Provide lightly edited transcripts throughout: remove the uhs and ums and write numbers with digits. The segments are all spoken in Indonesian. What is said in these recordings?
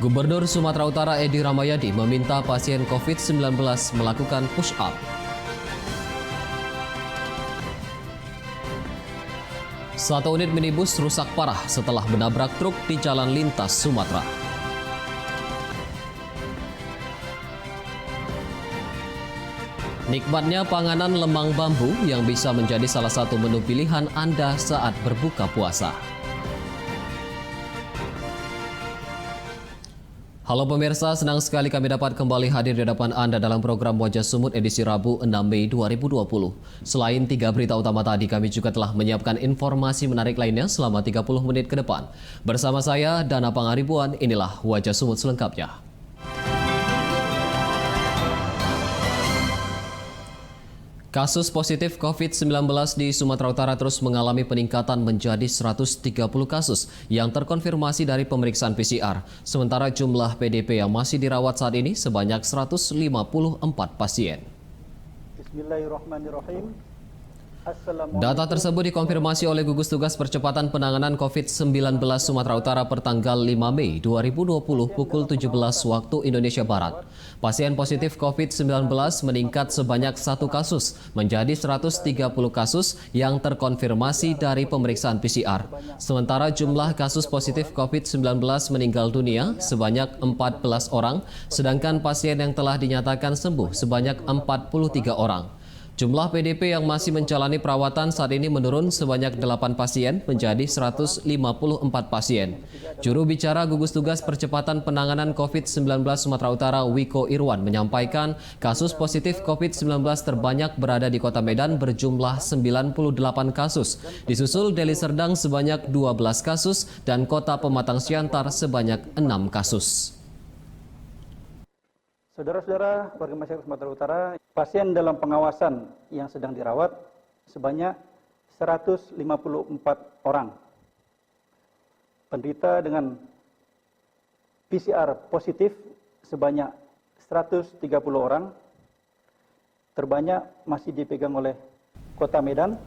Gubernur Sumatera Utara Edi Rahmayadi meminta pasien COVID-19 melakukan push-up. Satu unit minibus rusak parah setelah menabrak truk di jalan lintas Sumatera. Nikmatnya panganan lemang bambu yang bisa menjadi salah satu menu pilihan Anda saat berbuka puasa. Halo pemirsa, senang sekali kami dapat kembali hadir di hadapan Anda dalam program Wajah Sumut edisi Rabu 6 Mei 2020. Selain 3 berita utama tadi, kami juga telah menyiapkan informasi menarik lainnya selama 30 menit ke depan. Bersama saya, Dana Pangaribuan, inilah Wajah Sumut selengkapnya. Kasus positif COVID-19 di Sumatera Utara terus mengalami peningkatan menjadi 130 kasus yang terkonfirmasi dari pemeriksaan PCR. Sementara jumlah PDP yang masih dirawat saat ini sebanyak 154 pasien. Bismillahirrahmanirrahim. Data tersebut dikonfirmasi oleh Gugus Tugas Percepatan Penanganan COVID-19 Sumatera Utara pertanggal 5 Mei 2020 pukul 17 waktu Indonesia Barat. Pasien positif COVID-19 meningkat sebanyak 1 kasus menjadi 130 kasus yang terkonfirmasi dari pemeriksaan PCR. Sementara jumlah kasus positif COVID-19 meninggal dunia sebanyak 14 orang, sedangkan pasien yang telah dinyatakan sembuh sebanyak 43 orang. Jumlah PDP yang masih menjalani perawatan saat ini menurun sebanyak 8 pasien menjadi 154 pasien. Juru bicara Gugus Tugas Percepatan Penanganan COVID-19 Sumatera Utara Wiko Irwan menyampaikan kasus positif COVID-19 terbanyak berada di Kota Medan berjumlah 98 kasus, disusul Deli Serdang sebanyak 12 kasus dan Kota Pematang Siantar sebanyak 6 kasus. Saudara-saudara warga masyarakat Sumatera Utara, pasien dalam pengawasan yang sedang dirawat sebanyak 154 orang. Penderita dengan PCR positif sebanyak 130 orang. Terbanyak masih dipegang oleh Kota Medan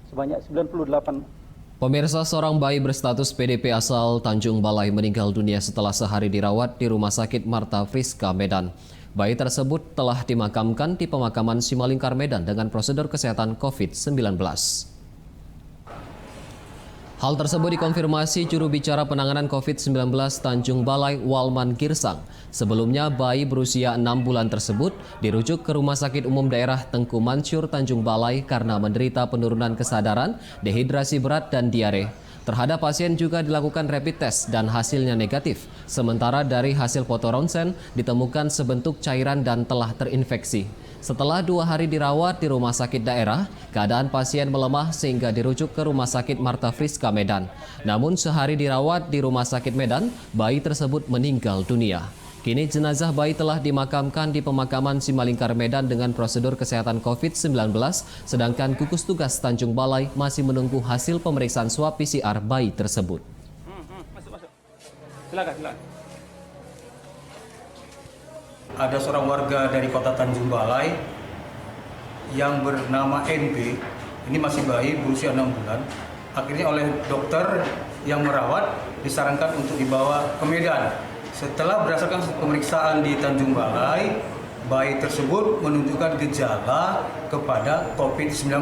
sebanyak 98. Pemirsa, seorang bayi berstatus PDP asal Tanjung Balai meninggal dunia setelah sehari dirawat di Rumah Sakit Marta Friska, Medan. Bayi tersebut telah dimakamkan di pemakaman Simalingkar, Medan dengan prosedur kesehatan COVID-19. Hal tersebut dikonfirmasi juru bicara penanganan COVID-19 Tanjung Balai, Walman Girsang. Sebelumnya, bayi berusia 6 bulan tersebut dirujuk ke Rumah Sakit Umum Daerah Tengku Mansur, Tanjung Balai karena menderita penurunan kesadaran, dehidrasi berat, dan diare. Terhadap pasien juga dilakukan rapid test dan hasilnya negatif. Sementara dari hasil foto ronsen ditemukan sebentuk cairan dan telah terinfeksi. Setelah 2 hari dirawat di rumah sakit daerah, keadaan pasien melemah sehingga dirujuk ke Rumah Sakit Marta Friska, Medan. Namun sehari dirawat di Rumah Sakit Medan, bayi tersebut meninggal dunia. Kini jenazah bayi telah dimakamkan di pemakaman Simalingkar, Medan dengan prosedur kesehatan COVID-19, sedangkan gugus tugas Tanjung Balai masih menunggu hasil pemeriksaan swab PCR bayi tersebut. Silakan. Ada seorang warga dari kota Tanjung Balai yang bernama NB, ini masih bayi berusia 6 bulan. Akhirnya oleh dokter yang merawat disarankan untuk dibawa ke Medan. Setelah berdasarkan pemeriksaan di Tanjung Balai, bayi tersebut menunjukkan gejala kepada COVID-19.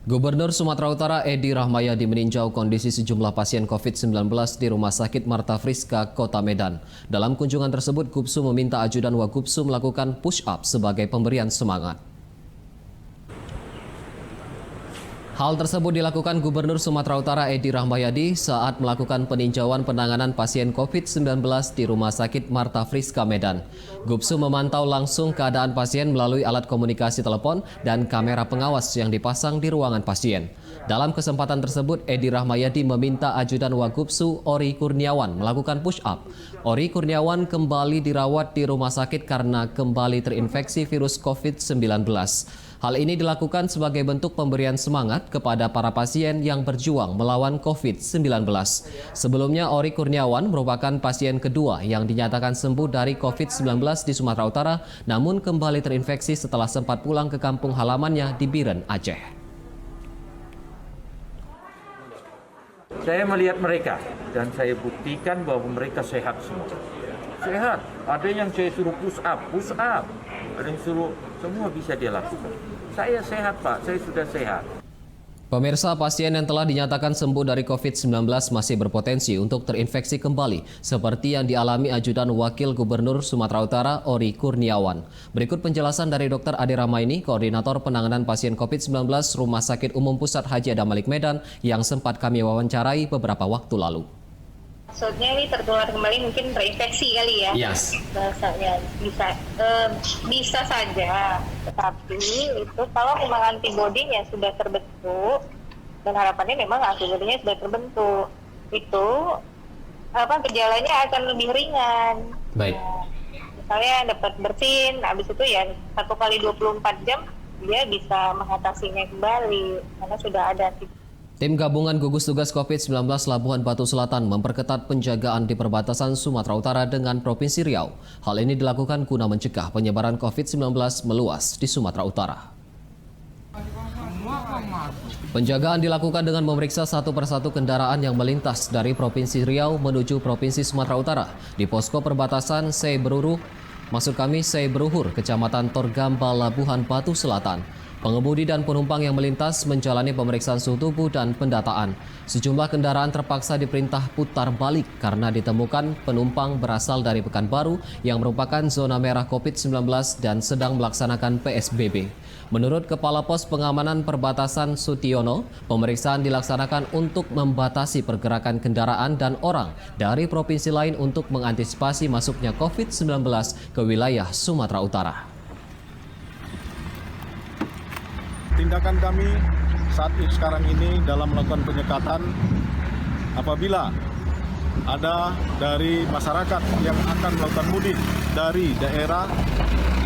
Gubernur Sumatera Utara Edi Rahmayadi meninjau kondisi sejumlah pasien COVID-19 di Rumah Sakit Marta Friska, Kota Medan. Dalam kunjungan tersebut, Gubsu meminta ajudan Wagubsu melakukan push-up sebagai pemberian semangat. Hal tersebut dilakukan Gubernur Sumatera Utara Edi Rahmayadi saat melakukan peninjauan penanganan pasien COVID-19 di Rumah Sakit Marta Friska, Medan. Gubsu memantau langsung keadaan pasien melalui alat komunikasi telepon dan kamera pengawas yang dipasang di ruangan pasien. Dalam kesempatan tersebut, Edi Rahmayadi meminta ajudan Wagubsu Ori Kurniawan melakukan push-up. Ori Kurniawan kembali dirawat di rumah sakit karena kembali terinfeksi virus COVID-19. Hal ini dilakukan sebagai bentuk pemberian semangat kepada para pasien yang berjuang melawan COVID-19. Sebelumnya, Ori Kurniawan merupakan pasien kedua yang dinyatakan sembuh dari COVID-19 di Sumatera Utara, namun kembali terinfeksi setelah sempat pulang ke kampung halamannya di Biren, Aceh. Saya melihat mereka dan saya buktikan bahwa mereka sehat semua. Sehat. Ada yang saya suruh push up. Ada yang suruh, semua bisa dia lakukan. Saya sehat Pak, saya sudah sehat. Pemirsa, pasien yang telah dinyatakan sembuh dari COVID-19 masih berpotensi untuk terinfeksi kembali, seperti yang dialami ajudan Wakil Gubernur Sumatera Utara, Ori Kurniawan. Berikut penjelasan dari Dr. Ade Ramaini, Koordinator Penanganan Pasien COVID-19 Rumah Sakit Umum Pusat Haji Adam Malik Medan, yang sempat kami wawancarai beberapa waktu lalu. Maksudnya ini tertular kembali mungkin terinfeksi kali ya? Yes. Bahasanya bisa saja, tetapi itu kalau memang antibodinya sudah terbentuk dan harapannya memang antibodinya sudah terbentuk, itu gejalanya akan lebih ringan. Baik. Misalnya dapat bersin, habis itu ya 1 kali 24 jam dia bisa mengatasinya kembali karena sudah ada antibodi. Tim gabungan gugus tugas COVID-19 Labuhan Batu Selatan memperketat penjagaan di perbatasan Sumatera Utara dengan Provinsi Riau. Hal ini dilakukan guna mencegah penyebaran COVID-19 meluas di Sumatera Utara. Penjagaan dilakukan dengan memeriksa satu persatu kendaraan yang melintas dari Provinsi Riau menuju Provinsi Sumatera Utara di posko perbatasan Seiberuhur, Kecamatan Torgamba, Labuhan Batu Selatan. Pengemudi dan penumpang yang melintas menjalani pemeriksaan suhu tubuh dan pendataan. Sejumlah kendaraan terpaksa diperintah putar balik karena ditemukan penumpang berasal dari Pekanbaru yang merupakan zona merah COVID-19 dan sedang melaksanakan PSBB. Menurut Kepala Pos Pengamanan Perbatasan Sutiono, pemeriksaan dilaksanakan untuk membatasi pergerakan kendaraan dan orang dari provinsi lain untuk mengantisipasi masuknya COVID-19 ke wilayah Sumatera Utara. Tindakan kami sekarang ini dalam melakukan penyekatan apabila ada dari masyarakat yang akan melakukan mudik dari daerah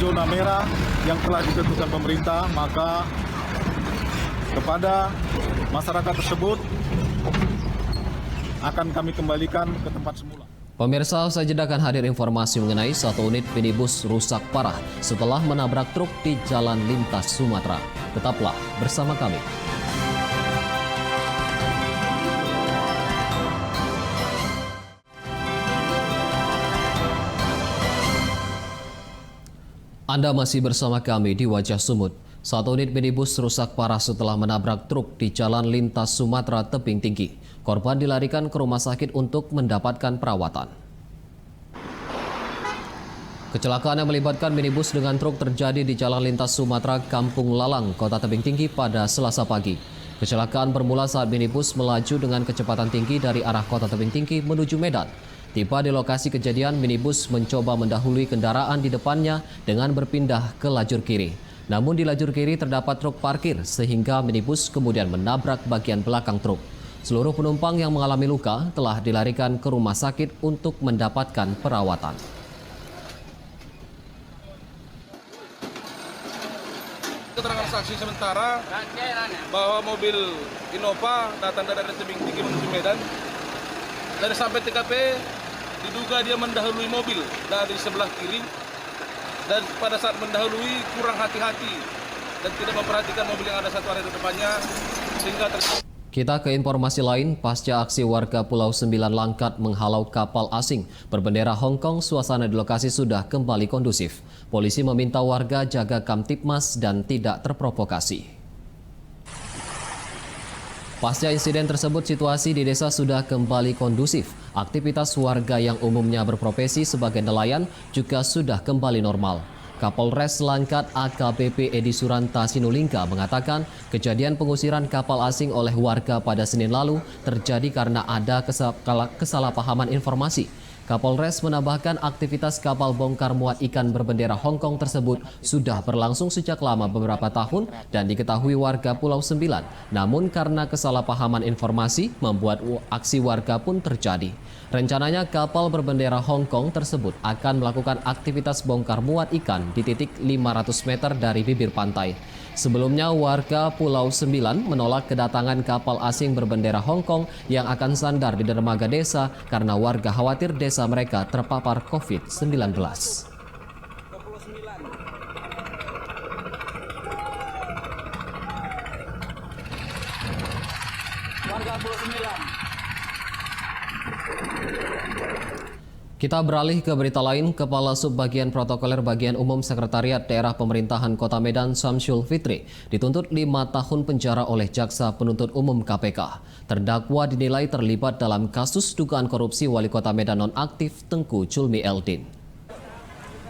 zona merah yang telah ditentukan pemerintah, maka kepada masyarakat tersebut akan kami kembalikan ke tempat semula. Pemirsa, saja akan hadir informasi mengenai satu unit minibus rusak parah setelah menabrak truk di Jalan Lintas Sumatera. Tetaplah bersama kami. Anda masih bersama kami di Wajah Sumut. Satu unit minibus rusak parah setelah menabrak truk di Jalan Lintas Sumatera tebing tinggi. Korban dilarikan ke rumah sakit untuk mendapatkan perawatan. Kecelakaan yang melibatkan minibus dengan truk terjadi di Jalan Lintas Sumatera, Kampung Lalang, Kota Tebing Tinggi pada Selasa pagi. Kecelakaan bermula saat minibus melaju dengan kecepatan tinggi dari arah Kota Tebing Tinggi menuju Medan. Tiba di lokasi kejadian, minibus mencoba mendahului kendaraan di depannya dengan berpindah ke lajur kiri. Namun di lajur kiri terdapat truk parkir sehingga minibus kemudian menabrak bagian belakang truk. Seluruh penumpang yang mengalami luka telah dilarikan ke rumah sakit untuk mendapatkan perawatan. Keterangan saksi sementara bahwa mobil Innova datang dari tebing tinggi menuju Medan. Dari sampai TKP diduga dia mendahului mobil dari sebelah kiri dan pada saat mendahului kurang hati-hati dan tidak memperhatikan mobil yang ada satu arah di depannya sehingga Kita ke informasi lain, pasca aksi warga Pulau Sembilan Langkat menghalau kapal asing berbendera Hong Kong, suasana di lokasi sudah kembali kondusif. Polisi meminta warga jaga Kamtipmas dan tidak terprovokasi. Pasca insiden tersebut, situasi di desa sudah kembali kondusif. Aktivitas warga yang umumnya berprofesi sebagai nelayan juga sudah kembali normal. Kapolres Langkat AKBP Edi Suranta Sinulingga mengatakan kejadian pengusiran kapal asing oleh warga pada Senin lalu terjadi karena ada kesalahpahaman informasi. Kapolres menambahkan aktivitas kapal bongkar muat ikan berbendera Hong Kong tersebut sudah berlangsung sejak lama beberapa tahun dan diketahui warga Pulau Sembilan. Namun karena kesalahpahaman informasi membuat aksi warga pun terjadi. Rencananya kapal berbendera Hong Kong tersebut akan melakukan aktivitas bongkar muat ikan di titik 500 meter dari bibir pantai. Sebelumnya warga Pulau Sembilan menolak kedatangan kapal asing berbendera Hong Kong yang akan sandar di dermaga desa karena warga khawatir desa mereka terpapar COVID-19. Warga Pulau Sembilan Kita beralih ke berita lain. Kepala Subbagian Protokoler Bagian Umum Sekretariat Daerah Pemerintahan Kota Medan Syamsul Fitri dituntut 5 tahun penjara oleh Jaksa Penuntut Umum KPK. Terdakwa dinilai terlibat dalam kasus dugaan korupsi Wali Kota Medan nonaktif Tengku Julmi Eldin.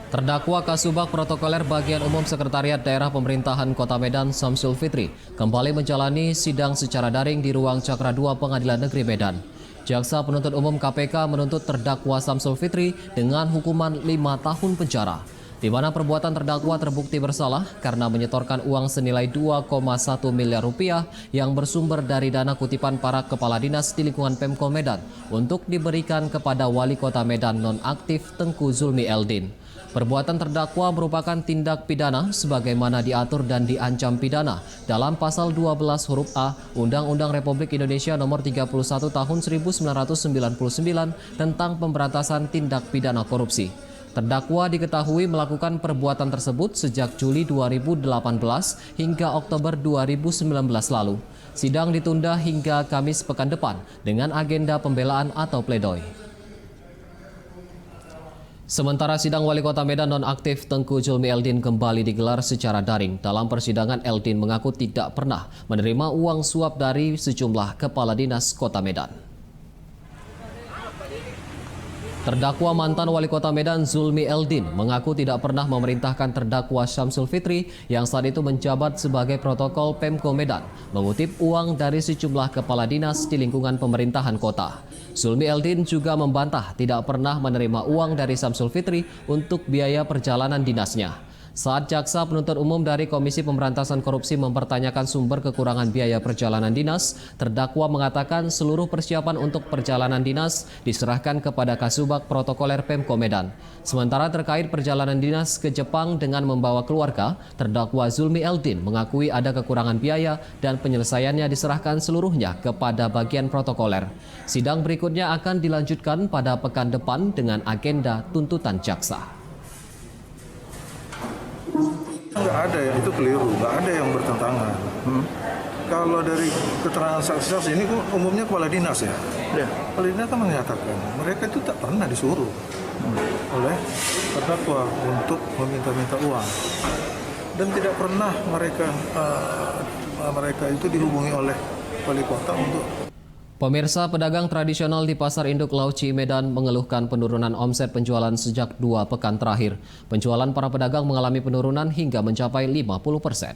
Terdakwa Kasubag Protokoler Bagian Umum Sekretariat Daerah Pemerintahan Kota Medan Syamsul Fitri kembali menjalani sidang secara daring di ruang Cakra 2 Pengadilan Negeri Medan. Jaksa Penuntut Umum KPK menuntut terdakwa Syamsul Fitri dengan hukuman 5 tahun penjara, di mana perbuatan terdakwa terbukti bersalah karena menyetorkan uang senilai 2,1 miliar rupiah yang bersumber dari dana kutipan para kepala dinas di lingkungan Pemko Medan untuk diberikan kepada Wali Kota Medan nonaktif Tengku Julmi Eldin. Perbuatan terdakwa merupakan tindak pidana sebagaimana diatur dan diancam pidana dalam pasal 12 huruf A Undang-Undang Republik Indonesia Nomor 31 Tahun 1999 tentang pemberantasan tindak pidana korupsi. Terdakwa diketahui melakukan perbuatan tersebut sejak Juli 2018 hingga Oktober 2019 lalu. Sidang ditunda hingga Kamis pekan depan dengan agenda pembelaan atau pledoi. Sementara sidang Wali Kota Medan nonaktif Tengku Julmi Eldin kembali digelar secara daring. Dalam persidangan, Eldin mengaku tidak pernah menerima uang suap dari sejumlah kepala dinas Kota Medan. Terdakwa mantan Wali Kota Medan Julmi Eldin mengaku tidak pernah memerintahkan terdakwa Syamsul Fitri yang saat itu menjabat sebagai protokol Pemko Medan mengutip uang dari sejumlah kepala dinas di lingkungan pemerintahan kota. Julmi Eldin juga membantah tidak pernah menerima uang dari Syamsul Fitri untuk biaya perjalanan dinasnya. Saat Jaksa Penuntut Umum dari Komisi Pemberantasan Korupsi mempertanyakan sumber kekurangan biaya perjalanan dinas, terdakwa mengatakan seluruh persiapan untuk perjalanan dinas diserahkan kepada Kasubag Protokoler Pemko Medan. Sementara terkait perjalanan dinas ke Jepang dengan membawa keluarga, terdakwa Julmi Eldin mengakui ada kekurangan biaya dan penyelesaiannya diserahkan seluruhnya kepada bagian protokoler. Sidang berikutnya akan dilanjutkan pada pekan depan dengan agenda tuntutan jaksa. Nggak ada ya, itu keliru, nggak ada yang bertentangan. Kalau dari keterangan saksi-saksi ini umumnya kepala dinas ya. Kepala dinas kan menyatakan mereka itu tak pernah disuruh oleh terdakwa untuk meminta-minta uang, dan tidak pernah mereka itu dihubungi oleh wali kota untuk. Pemirsa, pedagang tradisional di Pasar Induk Lauci Medan mengeluhkan penurunan omset penjualan sejak 2 pekan terakhir. Penjualan para pedagang mengalami penurunan hingga mencapai 50%.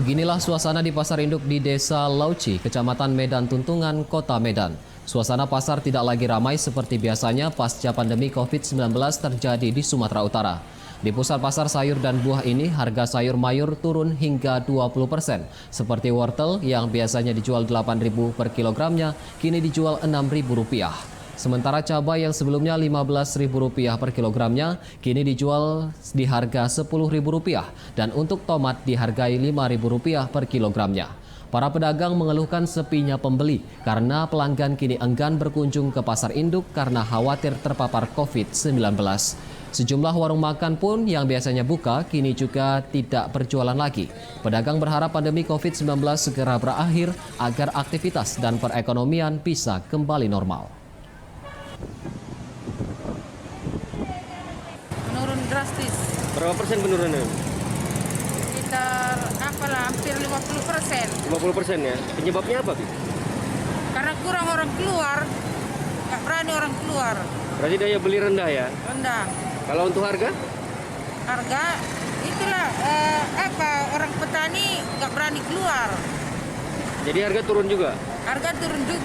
Beginilah suasana di Pasar Induk di Desa Lauci, Kecamatan Medan Tuntungan, Kota Medan. Suasana pasar tidak lagi ramai seperti biasanya pasca pandemi COVID-19 terjadi di Sumatera Utara. Di pusat pasar sayur dan buah ini, harga sayur mayur turun hingga 20%. Seperti wortel yang biasanya dijual Rp8.000 per kilogramnya, kini dijual Rp6.000. Sementara cabai yang sebelumnya Rp15.000 per kilogramnya, kini dijual di harga Rp10.000. Dan untuk tomat dihargai Rp5.000 per kilogramnya. Para pedagang mengeluhkan sepinya pembeli karena pelanggan kini enggan berkunjung ke pasar induk karena khawatir terpapar COVID-19. Sejumlah warung makan pun yang biasanya buka kini juga tidak berjualan lagi. Pedagang berharap pandemi COVID-19 segera berakhir agar aktivitas dan perekonomian bisa kembali normal. Menurun drastis. Berapa persen penurunannya? Sekitar hampir 50%. 50% ya. Penyebabnya apa, Bi? Karena kurang orang keluar, nggak berani orang keluar. Berarti daya beli rendah ya? Rendah. Kalau untuk harga? Harga itulah orang petani nggak berani keluar. Jadi harga turun juga? Harga turun juga.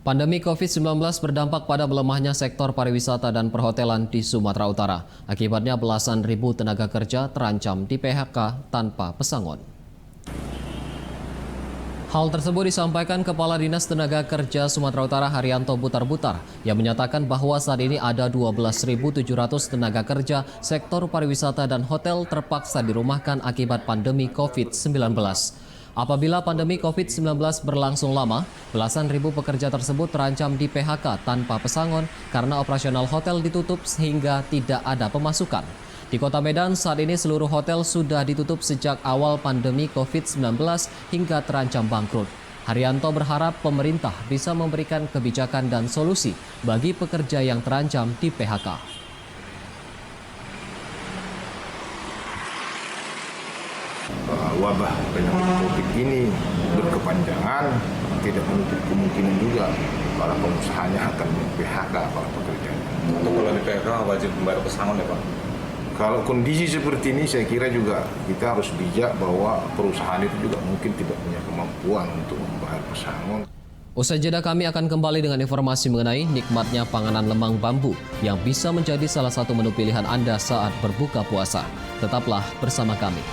Pandemi COVID-19 berdampak pada melemahnya sektor pariwisata dan perhotelan di Sumatera Utara. Akibatnya belasan ribu tenaga kerja terancam di PHK tanpa pesangon. Hal tersebut disampaikan Kepala Dinas Tenaga Kerja Sumatera Utara Haryanto Butar-Butar yang menyatakan bahwa saat ini ada 12.700 tenaga kerja sektor pariwisata dan hotel terpaksa dirumahkan akibat pandemi COVID-19. Apabila pandemi COVID-19 berlangsung lama, belasan ribu pekerja tersebut terancam di PHK tanpa pesangon karena operasional hotel ditutup sehingga tidak ada pemasukan. Di Kota Medan saat ini seluruh hotel sudah ditutup sejak awal pandemi COVID-19 hingga terancam bangkrut. Haryanto berharap pemerintah bisa memberikan kebijakan dan solusi bagi pekerja yang terancam di PHK. Wabah penyakit COVID ini berkepanjangan, tidak menutup kemungkinan juga para pengusahanya akan PHK para pekerjanya. Untuk kalau di PHK wajib membayar pesangon ya Pak? Kalau kondisi seperti ini saya kira juga kita harus bijak bahwa perusahaan itu juga mungkin tidak punya kemampuan untuk membayar pesangon. Usai jeda kami akan kembali dengan informasi mengenai nikmatnya panganan lemang bambu yang bisa menjadi salah satu menu pilihan Anda saat berbuka puasa. Tetaplah bersama kami.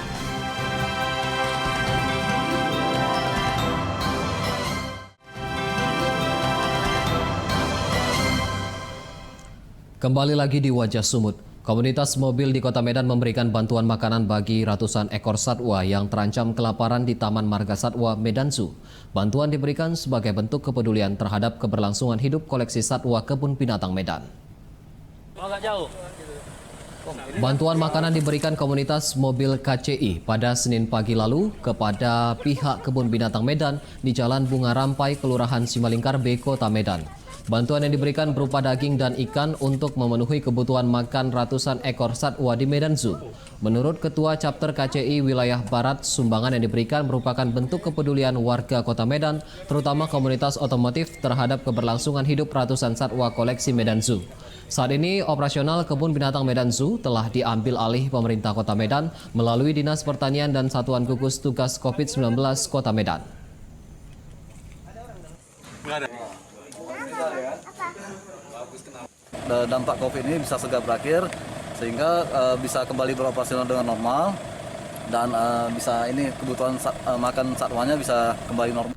Kembali lagi di Wajah Sumut. Komunitas mobil di Kota Medan memberikan bantuan makanan bagi ratusan ekor satwa yang terancam kelaparan di Taman Marga Satwa Medan Zoo. Bantuan diberikan sebagai bentuk kepedulian terhadap keberlangsungan hidup koleksi satwa Kebun Binatang Medan. Bantuan makanan diberikan komunitas mobil KCI pada Senin pagi lalu kepada pihak Kebun Binatang Medan di Jalan Bunga Rampai, Kelurahan Simalingkar B, Kota Medan. Bantuan yang diberikan berupa daging dan ikan untuk memenuhi kebutuhan makan ratusan ekor satwa di Medan Zoo. Menurut Ketua Chapter KCI Wilayah Barat, sumbangan yang diberikan merupakan bentuk kepedulian warga Kota Medan, terutama komunitas otomotif terhadap keberlangsungan hidup ratusan satwa koleksi Medan Zoo. Saat ini, operasional Kebun Binatang Medan Zoo telah diambil alih pemerintah Kota Medan melalui Dinas Pertanian dan Satuan Gugus Tugas COVID-19 Kota Medan. Dampak COVID ini bisa segera berakhir sehingga bisa kembali beroperasional dengan normal dan bisa ini kebutuhan makan satwanya bisa kembali normal.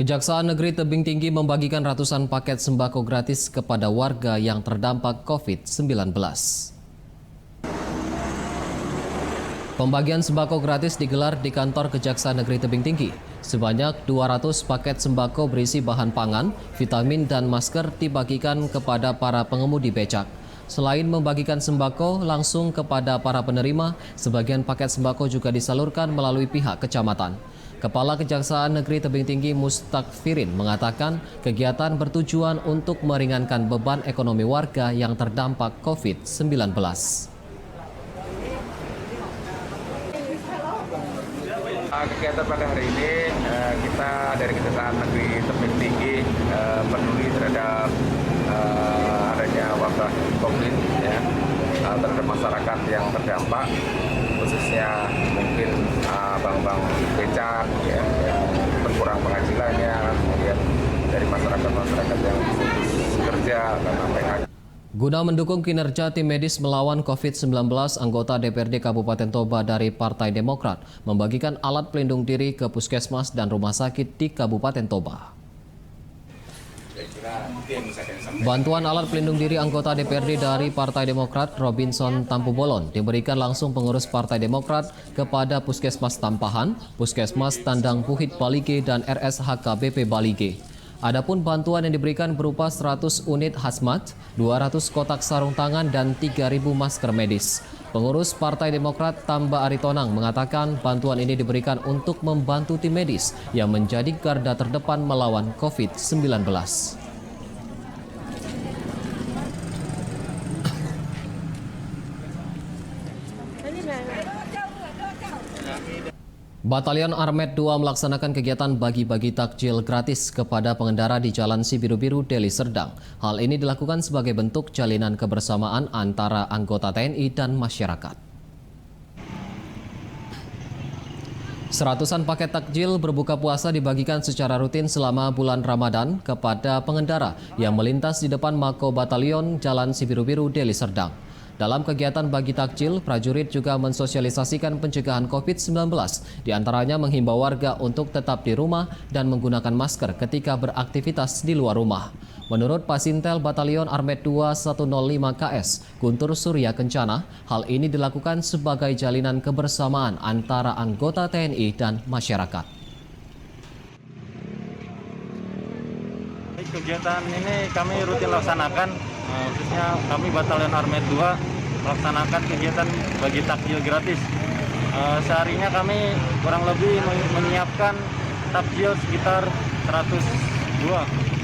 Kejaksaan Negeri Tebing Tinggi membagikan ratusan paket sembako gratis kepada warga yang terdampak COVID-19. Pembagian sembako gratis digelar di kantor Kejaksaan Negeri Tebing Tinggi. Sebanyak 200 paket sembako berisi bahan pangan, vitamin, dan masker dibagikan kepada para pengemudi becak. Selain membagikan sembako langsung kepada para penerima, sebagian paket sembako juga disalurkan melalui pihak kecamatan. Kepala Kejaksaan Negeri Tebing Tinggi Mustakfirin mengatakan kegiatan bertujuan untuk meringankan beban ekonomi warga yang terdampak COVID-19. Kegiatan pada hari ini kita dari Kejaksaan Negeri Tebing Tinggi peduli terhadap adanya wabah COVID ya, terhadap masyarakat yang terdampak, khususnya mungkin bank-bank becak ya, yang berkurang penghasilannya, kemudian dari masyarakat yang putus kerja karena PHK. Guna mendukung kinerja tim medis melawan COVID-19, anggota DPRD Kabupaten Toba dari Partai Demokrat membagikan alat pelindung diri ke puskesmas dan rumah sakit di Kabupaten Toba. Bantuan alat pelindung diri anggota DPRD dari Partai Demokrat Robinson Tampubolon diberikan langsung pengurus Partai Demokrat kepada Puskesmas Tampahan, Puskesmas Tandang Puhit Balige, dan RSHK BP Balige. Adapun bantuan yang diberikan berupa 100 unit hazmat, 200 kotak sarung tangan, dan 3.000 masker medis. Pengurus Partai Demokrat Tamba Aritonang mengatakan bantuan ini diberikan untuk membantu tim medis yang menjadi garda terdepan melawan COVID-19. Batalion Armet 2 melaksanakan kegiatan bagi-bagi takjil gratis kepada pengendara di Jalan Sibiru-Biru, Deli Serdang. Hal ini dilakukan sebagai bentuk jalinan kebersamaan antara anggota TNI dan masyarakat. Seratusan paket takjil berbuka puasa dibagikan secara rutin selama bulan Ramadan kepada pengendara yang melintas di depan Mako Batalion Jalan Sibiru-Biru, Deli Serdang. Dalam kegiatan bagi takjil, prajurit juga mensosialisasikan pencegahan COVID-19, diantaranya menghimbau warga untuk tetap di rumah dan menggunakan masker ketika beraktivitas di luar rumah. Menurut Pasintel Batalion Armet 2 105 KS, Guntur Surya Kencana, hal ini dilakukan sebagai jalinan kebersamaan antara anggota TNI dan masyarakat. Kegiatan ini kami rutin laksanakan, khususnya kami Batalion Armet 2 melaksanakan kegiatan bagi takjil gratis. Seharinya kami kurang lebih menyiapkan takjil sekitar 102.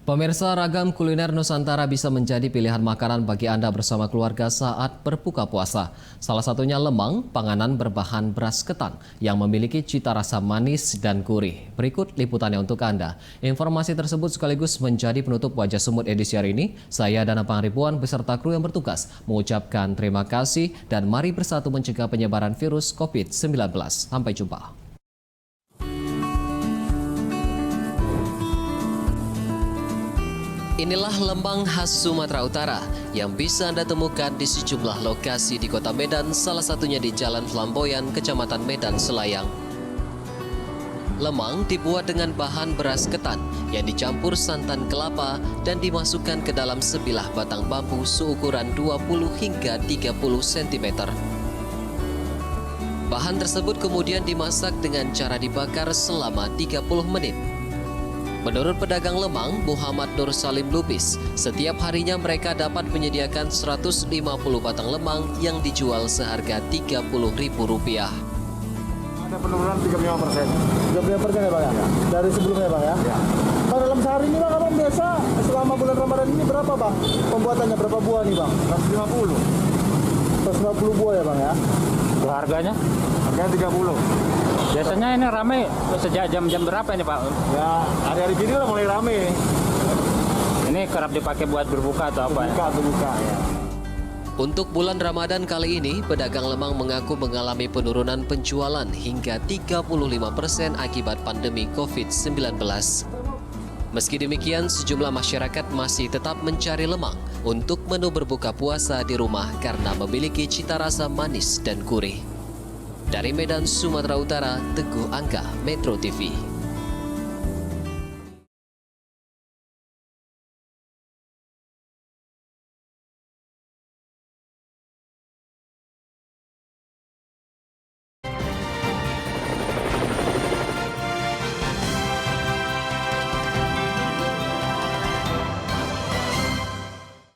Pemirsa, ragam kuliner Nusantara bisa menjadi pilihan makanan bagi Anda bersama keluarga saat berbuka puasa. Salah satunya lemang, panganan berbahan beras ketan yang memiliki cita rasa manis dan gurih. Berikut liputannya untuk Anda. Informasi tersebut sekaligus menjadi penutup Wajah Sumut edisi hari ini. Saya Dana Pangribuan beserta kru yang bertugas mengucapkan terima kasih dan mari bersatu mencegah penyebaran virus COVID-19. Sampai jumpa. Inilah lemang khas Sumatera Utara yang bisa Anda temukan di sejumlah lokasi di Kota Medan, salah satunya di Jalan Flamboyan, Kecamatan Medan Selayang. Lemang dibuat dengan bahan beras ketan yang dicampur santan kelapa dan dimasukkan ke dalam sebilah batang bambu seukuran 20 hingga 30 cm. Bahan tersebut kemudian dimasak dengan cara dibakar selama 30 menit. Menurut pedagang lemang, Muhammad Nur Salim Lubis, setiap harinya mereka dapat menyediakan 150 batang lemang yang dijual seharga Rp30.000. Ada penurunan 35%. 35% ya Bang ya? Dari sebelumnya Bang ya? Ya. Bang, dalam sehari ini Bang, abang biasa selama bulan Ramadan ini berapa Bang? Pembuatannya berapa buah nih Bang? 150. 150 buah ya Bang ya? Harganya? Harganya 30. Biasanya ini ramai sejak jam-jam berapa ini Pak? Ya, hari-hari gini udah mulai ramai. Ini kerap dipakai buat berbuka atau apa? Berbuka ya. Untuk bulan Ramadan kali ini, pedagang lemang mengaku mengalami penurunan penjualan hingga 35% akibat pandemi COVID-19. Meski demikian, sejumlah masyarakat masih tetap mencari lemang untuk menu berbuka puasa di rumah karena memiliki cita rasa manis dan gurih. Dari Medan, Sumatera Utara, Teguh Angka, Metro TV.